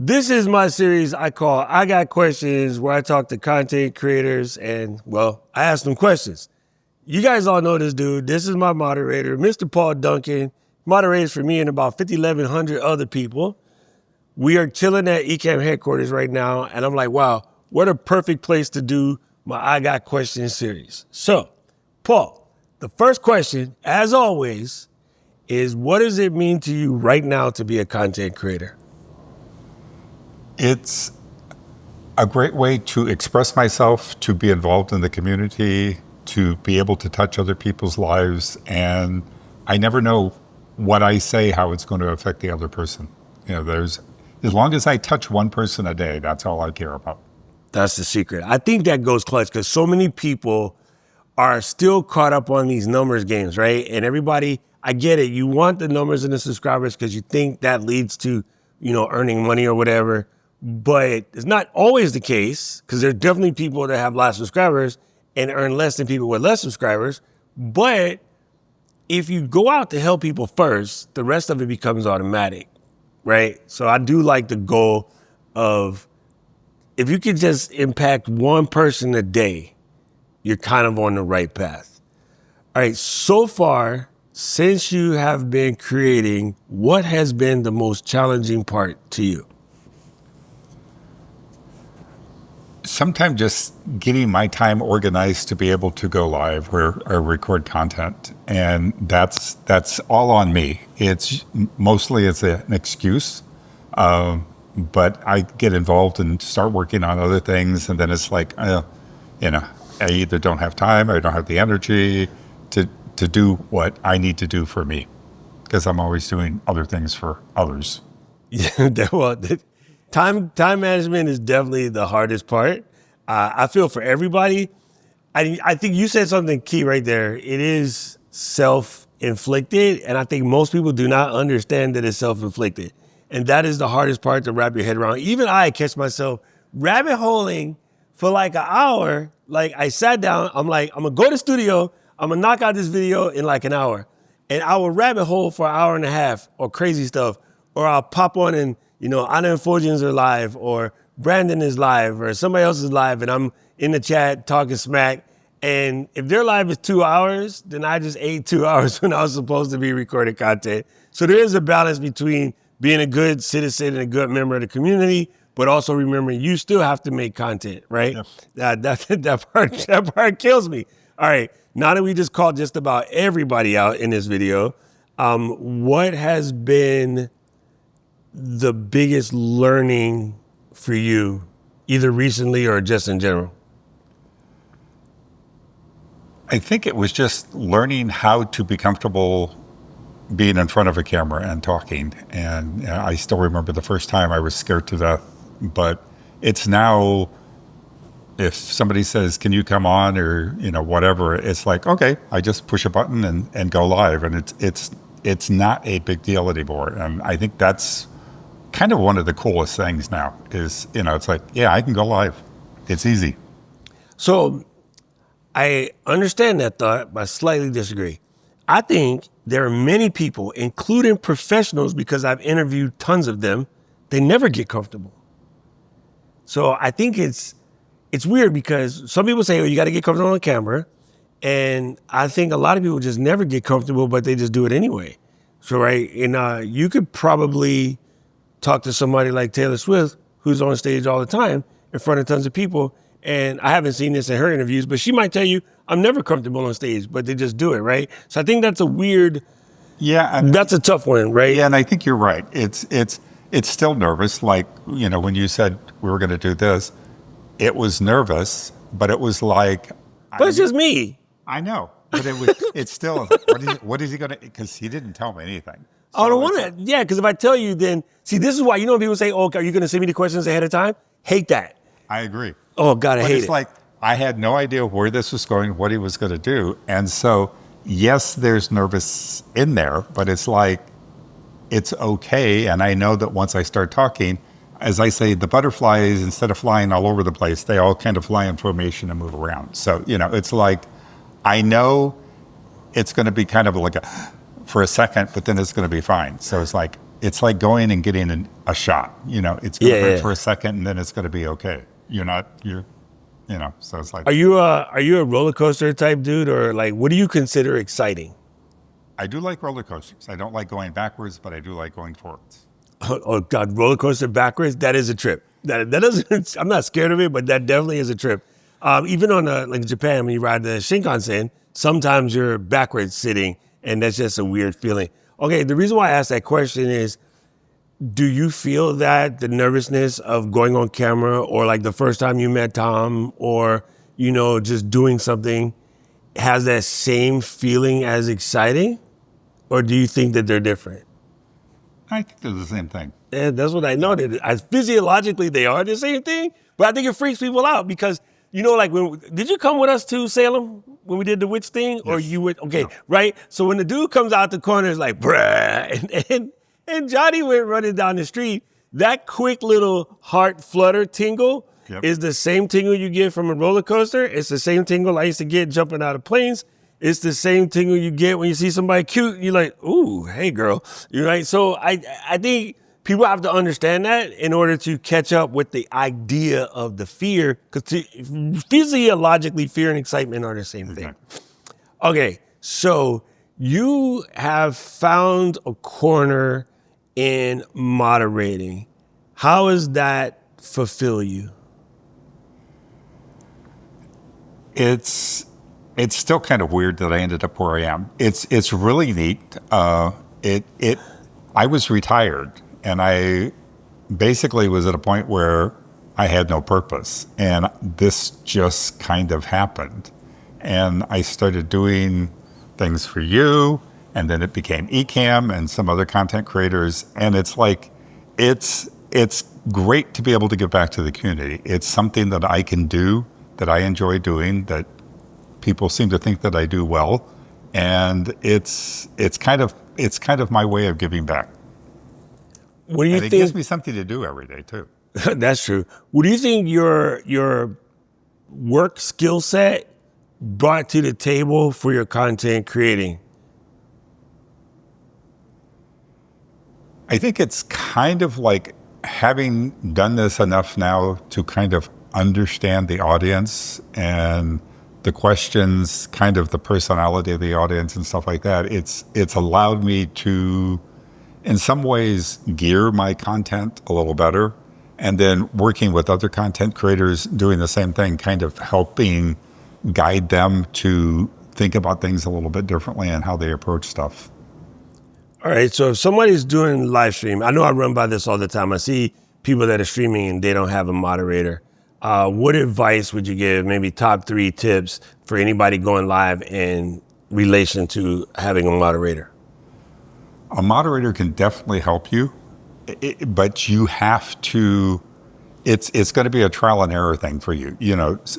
This is my series I call I Got Questions, where I talk to content creators and, well, I ask them questions. You guys all know this dude. This is my moderator, Mr. Paul Duncan. Moderates for me and about 5,100 other people. We are chilling at Ecamm headquarters right now, and I'm like, wow, what a perfect place to do my I Got Questions series. So, Paul, the first question, as always, is what does it mean to you right now to be a content creator? It's a great way to express myself, to be involved in the community, to be able to touch other people's lives. And I never know what I say, how it's going to affect the other person. As long as I touch one person a day, that's all I care about. That's the secret. I think that goes clutch because so many people are still caught up on these numbers games, right? And everybody, I get it. You want the numbers and the subscribers because you think that leads to, earning money or whatever. But it's not always the case because there's definitely people that have lots of subscribers and earn less than people with less subscribers. But if you go out to help people first, the rest of it becomes automatic, right? So I do like the goal of if you could just impact one person a day, you're kind of on the right path. All right, so far, since you have been creating, what has been the most challenging part to you? Sometimes just getting my time organized to be able to go live or record content. And that's all on me. It's mostly an excuse. But I get involved and start working on other things. And then it's like, I either don't have time or I don't have the energy to do what I need to do for me because I'm always doing other things for others. Yeah, well, Time management is definitely the hardest part. I feel for everybody. I think you said something key right there. It is self-inflicted, and I think most people do not understand that it's self-inflicted. And that is the hardest part to wrap your head around. Even I catch myself rabbit holing for like an hour. Like I sat down, I'm like, I'm gonna go to the studio, I'm gonna knock out this video in like an hour. And I will rabbit hole for an hour and a half or crazy stuff. Or I'll pop on and Anna and Fortunes are live, or Brandon is live, or somebody else is live, and I'm in the chat talking smack. And if their live is 2 hours, then I just ate 2 hours when I was supposed to be recording content. So there is a balance between being a good citizen and a good member of the community, but also remembering you still have to make content, right? Yep. That part kills me. All right, now that we just called just about everybody out in this video, what has been the biggest learning for you, either recently or just in general? I think it was just learning how to be comfortable being in front of a camera and talking. And I still remember the first time I was scared to death, but it's now, if somebody says, can you come on or, whatever, it's like, okay, I just push a button and go live. And it's not a big deal anymore. And I think that's kind of one of the coolest things now is, it's like, yeah, I can go live. It's easy. So I understand that thought, but I slightly disagree. I think there are many people, including professionals, because I've interviewed tons of them, they never get comfortable. So I think it's weird because some people say, oh, you got to get comfortable on camera. And I think a lot of people just never get comfortable, but they just do it anyway. So, right, and you could probably talk to somebody like Taylor Swift, who's on stage all the time in front of tons of people. And I haven't seen this in her interviews, but she might tell you, I'm never comfortable on stage, but they just do it, right? So I think that's a weird, that's a tough one, right? Yeah, and I think you're right. It's still nervous. Like, when you said we were going to do this, it was nervous, but it was like. But it's just me. I know, but it's still, what is he going to, because he didn't tell me anything. So I don't want to, because if I tell you, then, see, this is why, when people say, oh, are you going to send me the questions ahead of time? Hate that. I agree. Oh, God, I hate it. It's like, I had no idea where this was going, what he was going to do. And so, yes, there's nervous in there, but it's like, it's okay. And I know that once I start talking, as I say, the butterflies, instead of flying all over the place, they all kind of fly in formation and move around. So, it's like, I know it's going to be kind of like for a second, but then it's going to be fine. So it's like, it's like going and getting a shot. It's going to hurt for a second, and then it's going to be okay. So it's like. Are you a roller coaster type dude, or like what do you consider exciting? I do like roller coasters. I don't like going backwards, but I do like going forwards. Oh God, roller coaster backwards, that is a trip. That doesn't. I'm not scared of it, but that definitely is a trip. Even on like Japan, when you ride the Shinkansen, sometimes you're backwards sitting, and that's just a weird feeling. Okay, the reason why I asked that question is, do you feel that the nervousness of going on camera, or like the first time you met Tom, or just doing something, has that same feeling as exciting, or do you think that they're different? I think they're the same thing. And that's what I know. That physiologically they are the same thing, but I think it freaks people out because like did you come with us to Salem when we did the witch thing, or Yes. you went? Okay, No. right. So when the dude comes out the corner, it's like bruh, and Johnny went running down the street. That quick little heart flutter tingle Yep. is the same tingle you get from a roller coaster. It's the same tingle I used to get jumping out of planes. It's the same tingle you get when you see somebody cute. You're like, ooh, hey girl. You're right. So I think people have to understand that in order to catch up with the idea of the fear, because physiologically fear and excitement are the same thing. Okay, so you have found a corner in moderating. How does that fulfill you? It's still kind of weird that I ended up where I am. It's really neat. I was retired, and I basically was at a point where I had no purpose, and this just kind of happened. And I started doing things for you, and then it became Ecamm and some other content creators, and it's like it's great to be able to give back to the community. It's something that I can do, that I enjoy doing, that people seem to think that I do well, and it's kind of my way of giving back. What do you And it think? gives me something to do every day too. That's true. What do you think your work skill set brought to the table for your content creating? I think it's kind of like having done this enough now to kind of understand the audience and the questions, kind of the personality of the audience and stuff like that. It's allowed me to, in some ways, gear my content a little better. And then working with other content creators doing the same thing, kind of helping guide them to think about things a little bit differently and how they approach stuff. All right, so if somebody's doing live stream, I know I run by this all the time. I see people that are streaming and they don't have a moderator. What advice would you give, maybe top 3 tips for anybody going live in relation to having a moderator? A moderator can definitely help you, but you have to, it's going to be a trial and error thing for you.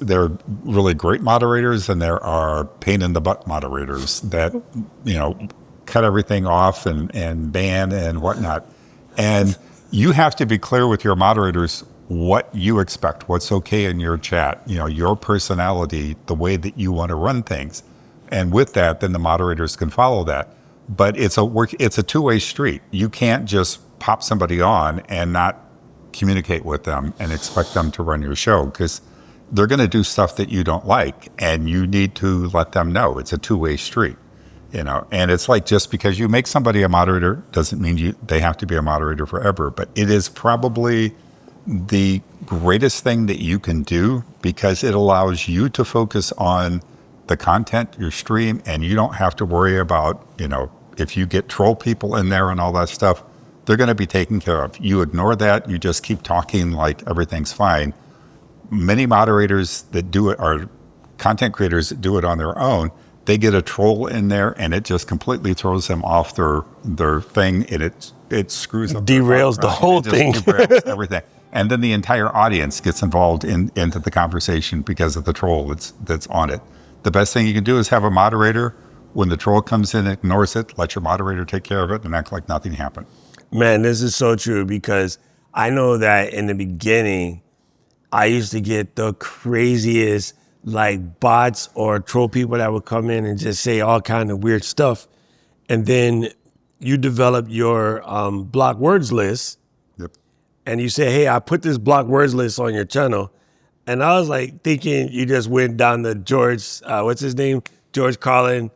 There are really great moderators and there are pain in the butt moderators that, cut everything off and ban and whatnot. And you have to be clear with your moderators what you expect, what's okay in your chat, your personality, the way that you want to run things. And with that, then the moderators can follow that. But it's a two-way street. You can't just pop somebody on and not communicate with them and expect them to run your show, because they're going to do stuff that you don't like, and you need to let them know. It's a two-way street. And it's like, just because you make somebody a moderator doesn't mean they have to be a moderator forever. But it is probably the greatest thing that you can do, because it allows you to focus on the content, your stream, and you don't have to worry about, if you get troll people in there and all that stuff, they're going to be taken care of. You ignore that. You just keep talking like everything's fine. Many moderators that do it are content creators that do it on their own. They get a troll in there and it just completely throws them off their thing, and it screws up, Derails the whole thing. Derails everything. And then the entire audience gets involved into the conversation because of the troll that's on it. The best thing you can do is have a moderator. When the troll comes in and ignores it, let your moderator take care of it and act like nothing happened. Man, this is so true, because I know that in the beginning, I used to get the craziest like bots or troll people that would come in and just say all kind of weird stuff. And then you develop your block words list, Yep. and you say, hey, I put this block words list on your channel. And I was like thinking you just went down the George, what's his name? George Carlin,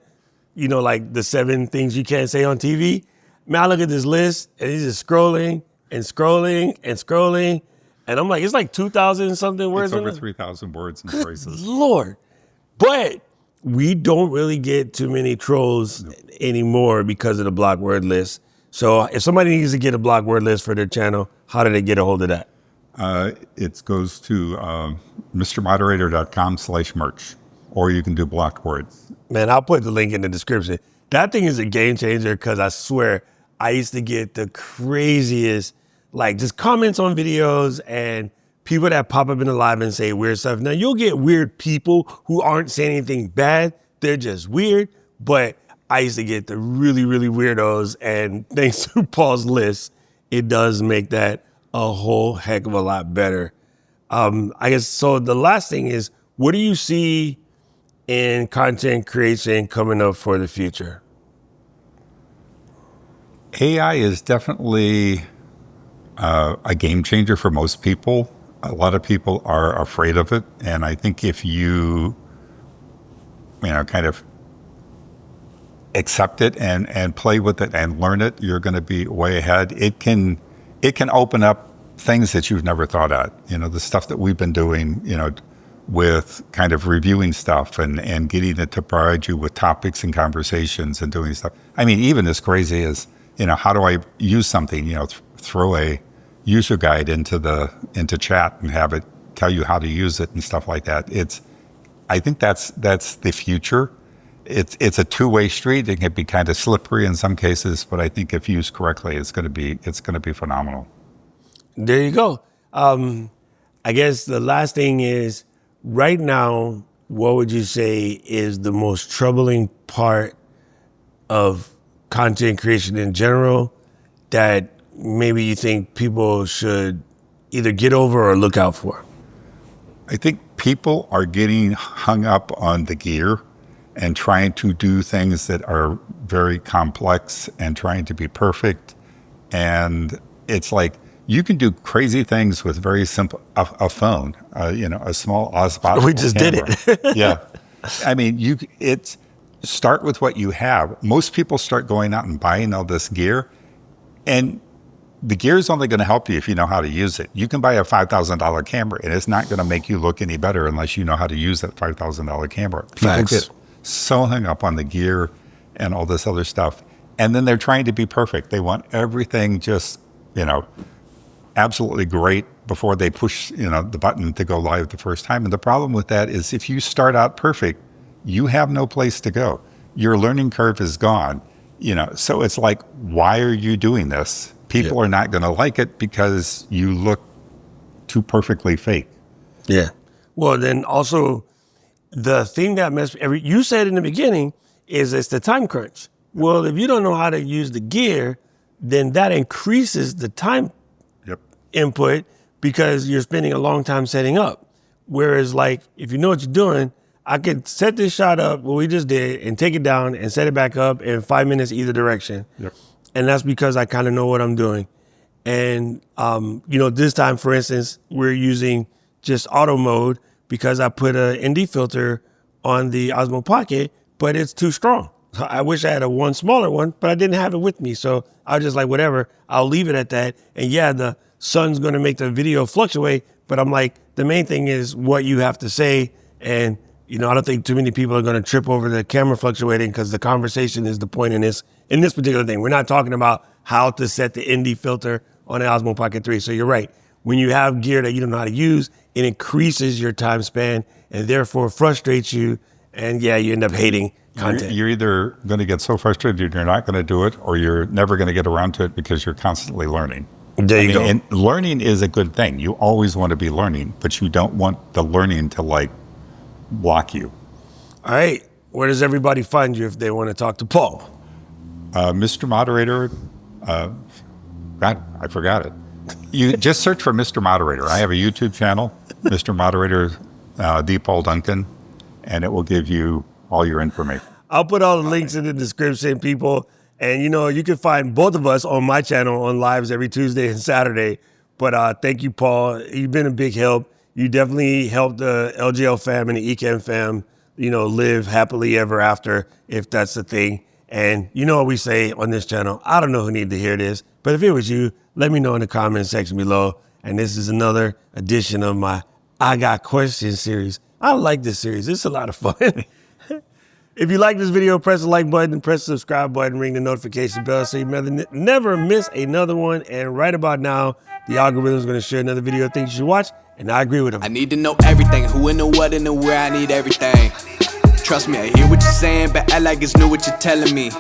like the 7 things you can't say on TV. Man, I look at this list and he's just scrolling and scrolling and scrolling. And I'm like, it's like 2,000 something words. It's over in it. 3,000 words and phrases. Lord. But we don't really get too many trolls anymore because of the block word list. So if somebody needs to get a block word list for their channel, how do they get a hold of that? It goes to mrmoderator.com/merch, or you can do blocked words. Man, I'll put the link in the description. That thing is a game changer because I swear I used to get the craziest, like just comments on videos and people that pop up in the live and say weird stuff. Now you'll get weird people who aren't saying anything bad. They're just weird. But I used to get the really, really weirdos. And thanks to Paul's list, it does make that a whole heck of a lot better. I guess, so the last thing is, what do you see in content creation coming up for the future? AI is definitely a game changer for most people. A lot of people are afraid of it. And I think if you kind of accept it and play with it and learn it, you're going to be way ahead. It can open up things that you've never thought of. The stuff that we've been doing, with kind of reviewing stuff and getting it to provide you with topics and conversations and doing stuff. I mean, even as crazy as, how do I use something, throw a user guide into chat and have it tell you how to use it and stuff like that. I think that's the future. It's a two-way street. It can be kind of slippery in some cases, but I think if used correctly, it's going to be phenomenal. There you go. I guess the last thing is, right now, what would you say is the most troubling part of content creation in general that maybe you think people should either get over or look out for? I think people are getting hung up on the gear and trying to do things that are very complex and trying to be perfect. And it's like, you can do crazy things with very simple, a phone, a small Osmo. We just camera. did it. Yeah. I mean, start with what you have. Most people start going out and buying all this gear, and the gear is only going to help you if you know how to use it. You can buy a $5,000 camera, and it's not going to make you look any better unless you know how to use that $5,000 camera. People Facts. get so hung up on the gear and all this other stuff, and then they're trying to be perfect. They want everything just, absolutely great before they push, the button to go live the first time. And the problem with that is if you start out perfect, you have no place to go. Your learning curve is gone, so it's like, why are you doing this? People are not going to like it because you look too perfectly fake. Yeah. Well, then also the thing that you said in the beginning is it's the time crunch. Well, if you don't know how to use the gear, then that increases the time input because you're spending a long time setting up. Whereas like, if you know what you're doing, I could set this shot up, what we just did, and take it down and set it back up in 5 minutes either direction. Yep. And that's because I kind of know what I'm doing. And, this time, for instance, we're using just auto mode because I put a ND filter on the Osmo Pocket, but it's too strong. I wish I had one smaller one, but I didn't have it with me. So I was just like, whatever, I'll leave it at that. And yeah, the sun's going to make the video fluctuate, but I'm like, the main thing is what you have to say. And, I don't think too many people are going to trip over the camera fluctuating because the conversation is the point in this particular thing. We're not talking about how to set the ND filter on the Osmo Pocket 3. So you're right. When you have gear that you don't know how to use, it increases your time span and therefore frustrates you. And yeah, you end up hating content. You're either going to get so frustrated you're not going to do it, or you're never going to get around to it because you're constantly learning. There you go. And learning is a good thing. You always want to be learning, but you don't want the learning to block you. All right. Where does everybody find you if they want to talk to Paul? Mr. Moderator, God, I forgot it. You just search for Mr. Moderator. I have a YouTube channel, Mr. Moderator, D. Paul Duncan, and it will give you all your information. I'll put all the links in the description, people. And, you can find both of us on my channel on lives every Tuesday and Saturday. But thank you, Paul. You've been a big help. You definitely helped the LGL fam and the ECAM fam, live happily ever after, if that's the thing. And you know what we say on this channel. I don't know who needed to hear this, but if it was you, let me know in the comment section below. And this is another edition of my I Got Questions series. I like this series. It's a lot of fun. If you like this video, press the like button, press the subscribe button, ring the notification bell so you never miss another one. And right about now, the algorithm is going to share another video of things you should watch, and I agree with them. I need to know everything, who and the what and the where, I need everything. Trust me, I hear what you're saying, but act like it's new what you're telling me.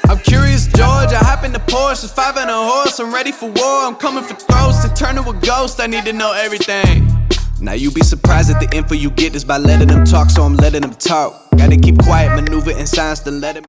I'm curious, George, I hop in the Porsche, it's 5 and a horse, I'm ready for war, I'm coming for throats, to turn to a ghost, I need to know everything. Now you be surprised at the info you get is by letting them talk, so I'm letting them talk. Gotta keep quiet, maneuver in silence, then let them